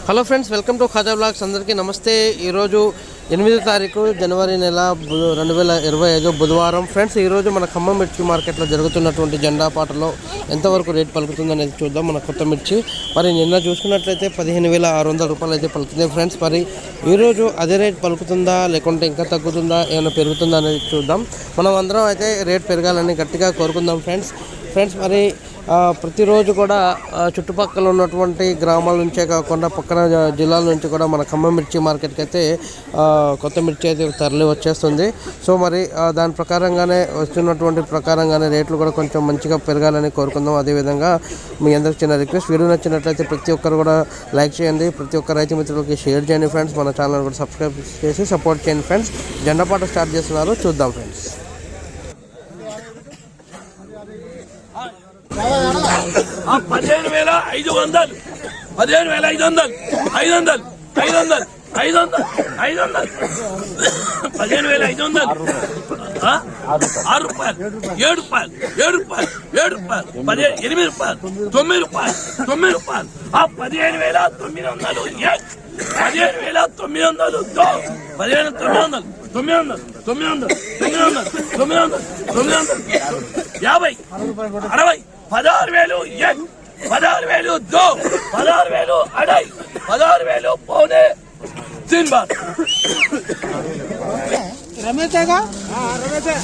Hello friends, welcome to Khaja blogs. అందరికీ నమస్తే. ఈరోజు 8వ తారీఖు జనవరి నెల 2025 బుధవారం. ఫ్రెండ్స్, ఈరోజు మన ఖమ్మం మిర్చి మార్కెట్లో జరుగుతున్నటువంటి జెండా పాటలో ఎంతవరకు రేట్ పలుకుతుందనేది చూద్దాం. మన కొత్త మిర్చి మరి నిన్న చూసుకున్నట్లయితే 15,600 రూపాయలు అయితే పలుకుతుంది ఫ్రెండ్స్. మరి ఈరోజు అదే రేట్ పలుకుతుందా లేకుంటే ఇంకా తగ్గుతుందా, ఏమైనా పెరుగుతుందా అనేది చూద్దాం. మనం అందరం అయితే రేట్ పెరగాలని గట్టిగా కోరుకుందాం ఫ్రెండ్స్. మరి ప్రతిరోజు కూడా చుట్టుపక్కల ఉన్నటువంటి గ్రామాల నుంచే కాకుండా పక్కన జిల్లాల నుంచి కూడా మన ఖమ్మం మిర్చి మార్కెట్కి అయితే కొత్త మిర్చి అయితే తరలి వచ్చేస్తుంది. సో మరి దాని ప్రకారంగానే వస్తున్నటువంటి ప్రకారంగానే రేట్లు కూడా కొంచెం మంచిగా పెరగాలని కోరుకుందాం. అదేవిధంగా మీ అందరికి చిన్న రిక్వెస్ట్, వీడియో నచ్చినట్లయితే ప్రతి ఒక్కరు కూడా లైక్ చేయండి, ప్రతి ఒక్క రైతు మిత్రులకి షేర్ చేయండి ఫ్రెండ్స్. మన ఛానల్ కూడా సబ్స్క్రైబ్ చేసి సపోర్ట్ చేయండి ఫ్రెండ్స్. జెండా పాట స్టార్ట్ చేస్తున్నారు, చూద్దాం ఫ్రెండ్స్. 15,500 15,500 500 500 500 500 15,500 6 రూపాయలు 7 రూపాయలు 7 రూపాయలు 7 రూపాయలు 8 రూపాయలు 9 రూపాయలు 9 రూపాయలు 15,900 15,900 15,900 900 900 900 900 900 50 60 16,000 1 16,000 2 16,000 अढ़ाई 16,000 पौने 3 बार रमेश है का? रमेश है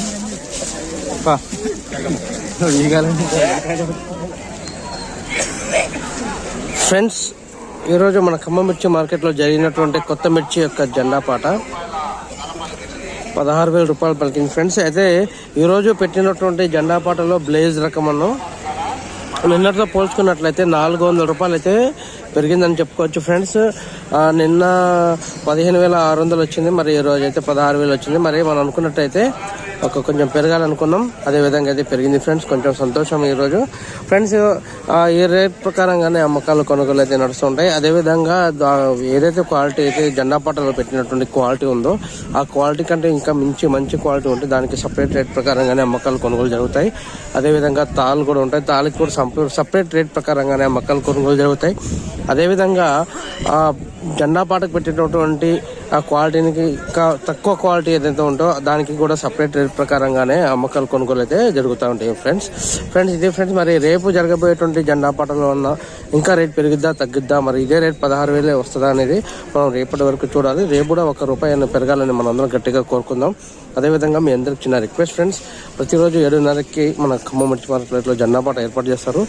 ఫ్రెండ్స్, ఈరోజు మన ఖమ్మం మిర్చి మార్కెట్లో జరిగినటువంటి కొత్త మిర్చి యొక్క జెండా పాట 16,000 రూపాయలు పలికింది ఫ్రెండ్స్. అయితే ఈరోజు పెట్టినటువంటి జెండా పాటలో బ్లేజ్ రకమను నిన్నటితో పోల్చుకున్నట్లయితే 400 రూపాయలు అయితే పెరిగిందని చెప్పుకోవచ్చు ఫ్రెండ్స్. నిన్న 15,600 వచ్చింది, మరి ఈరోజు అయితే 16,000 వచ్చింది. మరి మనం అనుకున్నట్టయితే కొంచెం పెరగాలనుకున్నాం, అదేవిధంగా అయితే పెరిగింది ఫ్రెండ్స్. కొంచెం సంతోషం ఈరోజు ఫ్రెండ్స్. ఈ రేట్ ప్రకారంగానే అమ్మకాలు కొనుగోలు అయితే నడుస్తుంటాయి. అదేవిధంగా ఏదైతే క్వాలిటీ అయితే జెండా పాటలో పెట్టినటువంటి క్వాలిటీ ఉందో ఆ క్వాలిటీ కంటే ఇంకా మంచి క్వాలిటీ ఉంటే దానికి సపరేట్ రేట్ ప్రకారంగానే అమ్మకాలు కొనుగోలు జరుగుతాయి. అదేవిధంగా తాళ్ళు కూడా ఉంటాయి, తాళ్ళకి కూడా సపరేట్ రేట్ ప్రకారంగానే అమ్మకాలు కొనుగోలు జరుగుతాయి. అదేవిధంగా జెండా పాటకు పెట్టినటువంటి ఆ క్వాలిటీకి తక్కువ క్వాలిటీ ఏదైతే ఉంటో దానికి కూడా సపరేట్ రేట్ ప్రకారంగానే అమ్మకాలు కొనుగోలు అయితే జరుగుతూ ఉంటాయి ఫ్రెండ్స్. ఇదే ఫ్రెండ్స్, మరి రేపు జరగబోయేటువంటి జెండా పాటలో ఉన్న ఇంకా రేట్ పెరిగిద్దా తగ్గిద్దా, మరి ఇదే రేట్ 16,000 వస్తుందా అనేది మనం రేపటి వరకు చూడాలి. రేపు కూడా 1 రూపాయి పెరగాలని మనం అందరం గట్టిగా కోరుకుందాం. అదేవిధంగా మీ అందరికి చిన్న రిక్వెస్ట్ ఫ్రెండ్స్, ప్రతిరోజు 7:30కి మన ఖమ్మం మిర్చి మార్కెట్లో జెండా పాట ఏర్పాటు చేస్తారు.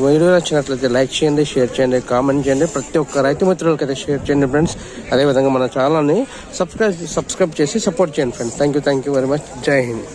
వీడియో నచ్చినట్లయితే లైక్ చేయండి, షేర్ చేయండి, కామెంట్ చేయండి, ప్రతి ఒక్క రైతు మిత్రులకి అయితే షేర్ చేయండి ఫ్రెండ్స్. అదేవిధంగా మన ఛానల్ని సబ్స్క్రైబ్ చేసి సపోర్ట్ చేయండి friends. Thank you very much. జై హింద్.